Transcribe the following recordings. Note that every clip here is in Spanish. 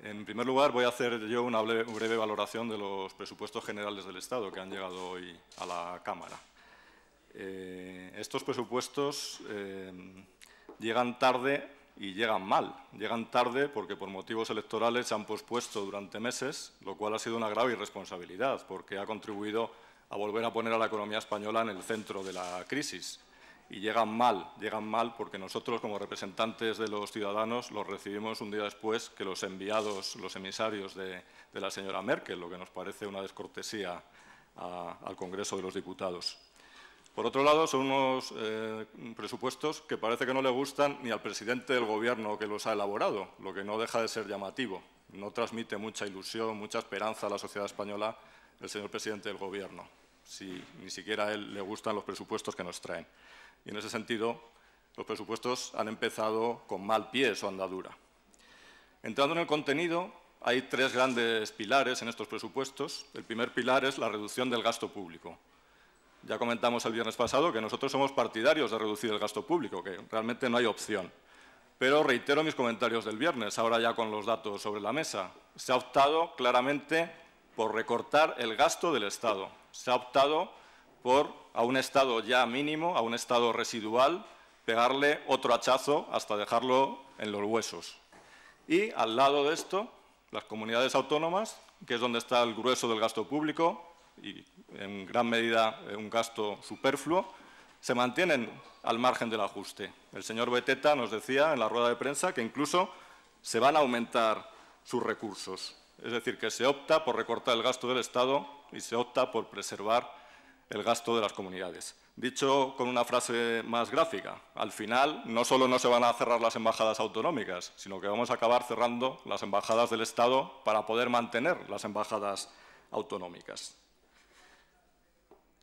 En primer lugar, voy a hacer yo una breve valoración de los presupuestos generales del Estado que han llegado hoy a la Cámara. Estos presupuestos llegan tarde y llegan mal. Llegan tarde porque por motivos electorales se han pospuesto durante meses, lo cual ha sido una grave irresponsabilidad porque ha contribuido a volver a poner a la economía española en el centro de la crisis. Y llegan mal porque nosotros, como representantes de los ciudadanos, los recibimos un día después que los enviados, los emisarios de la señora Merkel, lo que nos parece una descortesía al Congreso de los Diputados. Por otro lado, son unos presupuestos que parece que no le gustan ni al presidente del Gobierno que los ha elaborado, lo que no deja de ser llamativo. No transmite mucha ilusión, mucha esperanza a la sociedad española el señor presidente del Gobierno, si ni siquiera a él le gustan los presupuestos que nos traen. Y en ese sentido, los presupuestos han empezado con mal pie su andadura. Entrando en el contenido, hay tres grandes pilares en estos presupuestos. El primer pilar es la reducción del gasto público. Ya comentamos el viernes pasado que nosotros somos partidarios de reducir el gasto público, que realmente no hay opción. Pero reitero mis comentarios del viernes, ahora ya con los datos sobre la mesa. Se ha optado claramente por recortar el gasto del Estado. Se ha optado a un Estado ya mínimo, a un Estado residual, pegarle otro hachazo hasta dejarlo en los huesos. Y al lado de esto, las comunidades autónomas, que es donde está el grueso del gasto público y en gran medida un gasto superfluo, se mantienen al margen del ajuste. El señor Beteta nos decía en la rueda de prensa que incluso se van a aumentar sus recursos. Es decir, que se opta por recortar el gasto del Estado y se opta por preservar el gasto de las comunidades. Dicho con una frase más gráfica, al final no solo no se van a cerrar las embajadas autonómicas, sino que vamos a acabar cerrando las embajadas del Estado para poder mantener las embajadas autonómicas.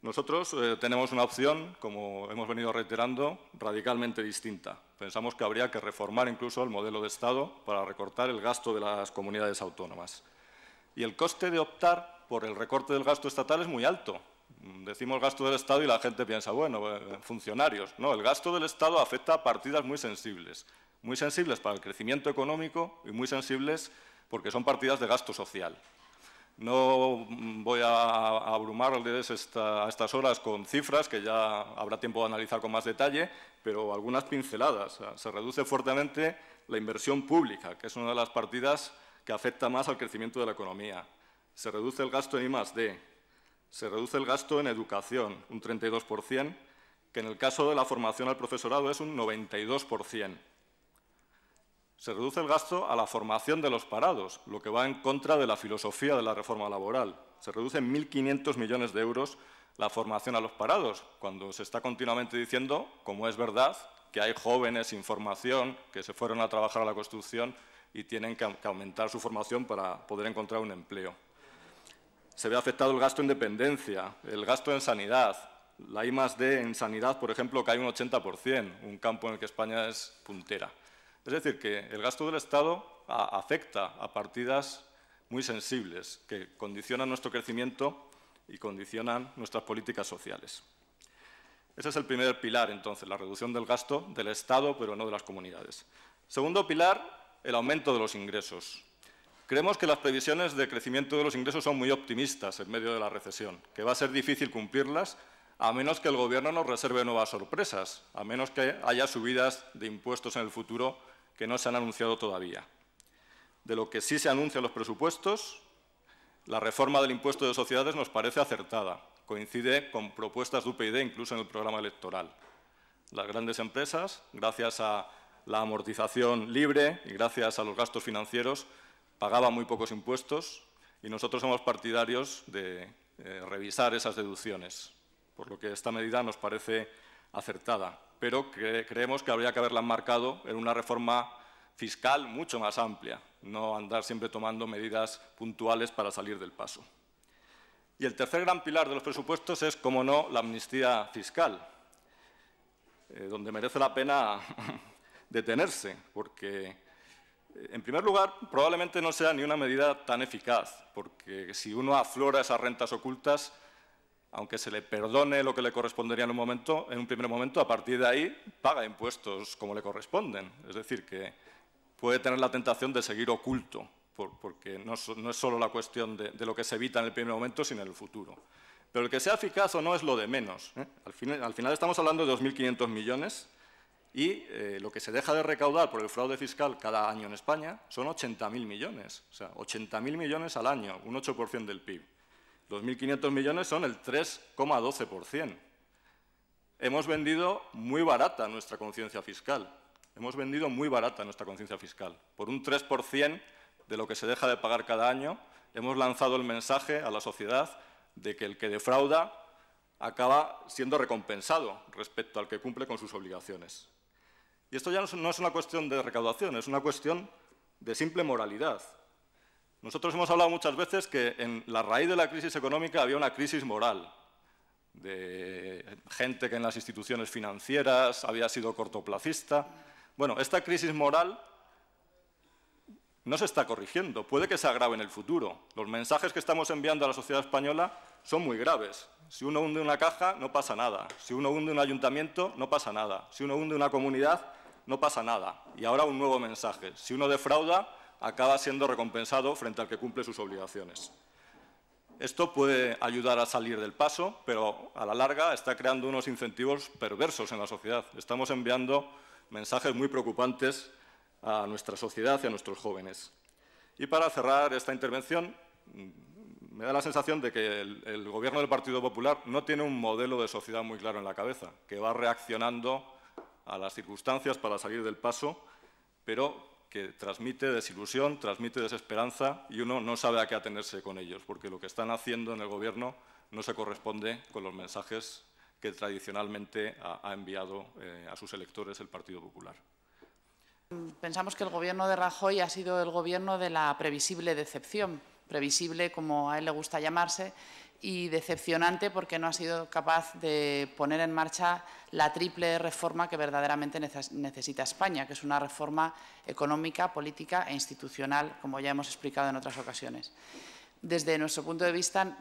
Nosotros tenemos una opción, como hemos venido reiterando, radicalmente distinta. Pensamos que habría que reformar incluso el modelo de Estado para recortar el gasto de las comunidades autónomas. Y el coste de optar por el recorte del gasto estatal es muy alto. Decimos gasto del Estado y la gente piensa, bueno, funcionarios. No, el gasto del Estado afecta a partidas muy sensibles para el crecimiento económico y muy sensibles porque son partidas de gasto social. No voy a abrumarles a estas horas con cifras, que ya habrá tiempo de analizar con más detalle, pero algunas pinceladas. Se reduce fuertemente la inversión pública, que es una de las partidas que afecta más al crecimiento de la economía. Se reduce el gasto en I+D, se reduce el gasto en educación, un 32%, que en el caso de la formación al profesorado es un 92%. Se reduce el gasto a la formación de los parados, lo que va en contra de la filosofía de la reforma laboral. Se reduce en 1.500 millones de euros la formación a los parados, cuando se está continuamente diciendo, como es verdad, que hay jóvenes sin formación que se fueron a trabajar a la construcción y tienen que aumentar su formación para poder encontrar un empleo. Se ve afectado el gasto en dependencia, el gasto en sanidad. La I+D en sanidad, por ejemplo, cae un 80%, un campo en el que España es puntera. Es decir, que el gasto del Estado afecta a partidas muy sensibles que condicionan nuestro crecimiento y condicionan nuestras políticas sociales. Ese es el primer pilar, entonces, la reducción del gasto del Estado, pero no de las comunidades. Segundo pilar, el aumento de los ingresos. Creemos que las previsiones de crecimiento de los ingresos son muy optimistas en medio de la recesión, que va a ser difícil cumplirlas a menos que el Gobierno nos reserve nuevas sorpresas, a menos que haya subidas de impuestos en el futuro que no se han anunciado todavía. De lo que sí se anuncia en los presupuestos, la reforma del impuesto de sociedades nos parece acertada, coincide con propuestas de UPyD incluso en el programa electoral. Las grandes empresas, gracias a la amortización libre y gracias a los gastos financieros, pagaban muy pocos impuestos y nosotros somos partidarios de revisar esas deducciones, por lo que esta medida nos parece acertada, pero creemos que habría que haberla enmarcado en una reforma fiscal mucho más amplia, no andar siempre tomando medidas puntuales para salir del paso. Y el tercer gran pilar de los presupuestos es, como no, la amnistía fiscal, donde merece la pena detenerse, porque en primer lugar, probablemente no sea ni una medida tan eficaz, porque si uno aflora esas rentas ocultas, aunque se le perdone lo que le correspondería en un primer momento, a partir de ahí paga impuestos como le corresponden. Es decir, que puede tener la tentación de seguir oculto porque no es solo la cuestión de lo que se evita en el primer momento, sino en el futuro. Pero el que sea eficaz o no es lo de menos, ¿eh? Al final estamos hablando de 2.500 millones y lo que se deja de recaudar por el fraude fiscal cada año en España son 80.000 millones. O sea, 80.000 millones al año, un 8% del PIB. 2.500 millones son el 3,12%. Hemos vendido muy barata nuestra conciencia fiscal. Hemos vendido muy barata nuestra conciencia fiscal. Por un 3% de lo que se deja de pagar cada año, hemos lanzado el mensaje a la sociedad de que el que defrauda acaba siendo recompensado respecto al que cumple con sus obligaciones. Y esto ya no es una cuestión de recaudación, es una cuestión de simple moralidad. Nosotros hemos hablado muchas veces que en la raíz de la crisis económica había una crisis moral, de gente que en las instituciones financieras había sido cortoplacista. Bueno, esta crisis moral no se está corrigiendo, puede que se agrave en el futuro. Los mensajes que estamos enviando a la sociedad española son muy graves. Si uno hunde una caja, no pasa nada. Si uno hunde un ayuntamiento, no pasa nada. Si uno hunde una comunidad, no pasa nada. Y ahora un nuevo mensaje. Si uno defrauda, acaba siendo recompensado frente al que cumple sus obligaciones. Esto puede ayudar a salir del paso, pero a la larga está creando unos incentivos perversos en la sociedad. Estamos enviando mensajes muy preocupantes a nuestra sociedad y a nuestros jóvenes. Y para cerrar esta intervención, me da la sensación de que el Gobierno del Partido Popular no tiene un modelo de sociedad muy claro en la cabeza, que va reaccionando a las circunstancias para salir del paso, pero que transmite desilusión, transmite desesperanza y uno no sabe a qué atenerse con ellos, porque lo que están haciendo en el Gobierno no se corresponde con los mensajes que tradicionalmente ha enviado a sus electores el Partido Popular. Pensamos que el Gobierno de Rajoy ha sido el Gobierno de la previsible decepción, previsible como a él le gusta llamarse, y decepcionante porque no ha sido capaz de poner en marcha la triple reforma que verdaderamente necesita España, que es una reforma económica, política e institucional, como ya hemos explicado en otras ocasiones. Desde nuestro punto de vista,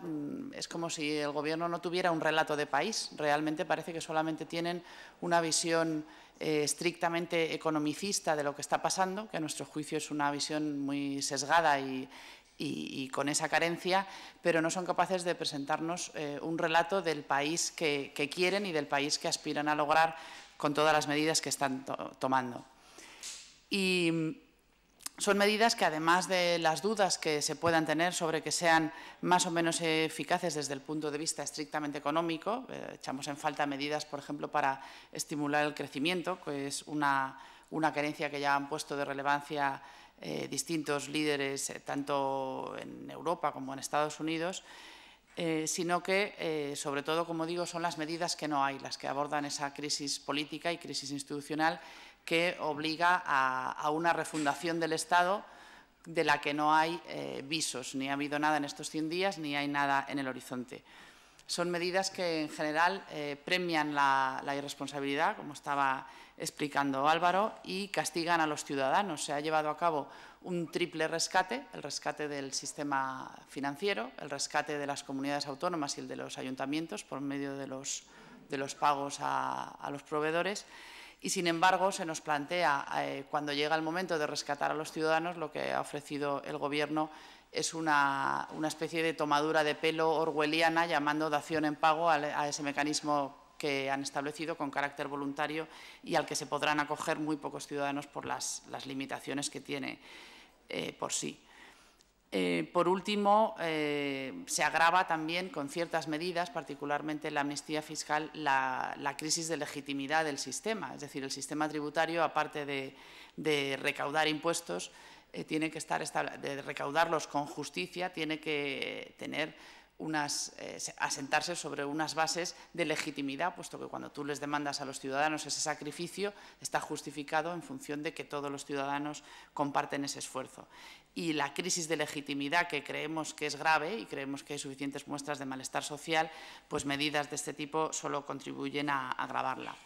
es como si el Gobierno no tuviera un relato de país. Realmente parece que solamente tienen una visión estrictamente economicista de lo que está pasando, que a nuestro juicio es una visión muy sesgada y con esa carencia, pero no son capaces de presentarnos un relato del país que quieren y del país que aspiran a lograr con todas las medidas que están tomando. Y son medidas que, además de las dudas que se puedan tener sobre que sean más o menos eficaces desde el punto de vista estrictamente económico, echamos en falta medidas, por ejemplo, para estimular el crecimiento, que es una carencia que ya han puesto de relevancia distintos líderes, tanto en Europa como en Estados Unidos, sino que, sobre todo, como digo, son las medidas que no hay, las que abordan esa crisis política y crisis institucional que obliga a una refundación del Estado de la que no hay visos, ni ha habido nada en estos 100 días, ni hay nada en el horizonte. Son medidas que, en general, premian la irresponsabilidad, como estaba explicando Álvaro, y castigan a los ciudadanos. Se ha llevado a cabo un triple rescate, el rescate del sistema financiero, el rescate de las comunidades autónomas y el de los ayuntamientos por medio de los pagos a los proveedores. Y, sin embargo, se nos plantea, cuando llega el momento de rescatar a los ciudadanos, lo que ha ofrecido el Gobierno es una especie de tomadura de pelo orwelliana, llamando dación en pago a ese mecanismo que han establecido con carácter voluntario y al que se podrán acoger muy pocos ciudadanos por las limitaciones que tiene por sí. Por último, se agrava también con ciertas medidas, particularmente la amnistía fiscal, la crisis de legitimidad del sistema. Es decir, el sistema tributario, aparte de recaudar impuestos, tiene que de recaudarlos con justicia, tiene que tener asentarse sobre unas bases de legitimidad, puesto que cuando tú les demandas a los ciudadanos ese sacrificio, está justificado en función de que todos los ciudadanos comparten ese esfuerzo. Y la crisis de legitimidad, que creemos que es grave y creemos que hay suficientes muestras de malestar social, pues medidas de este tipo solo contribuyen a agravarla.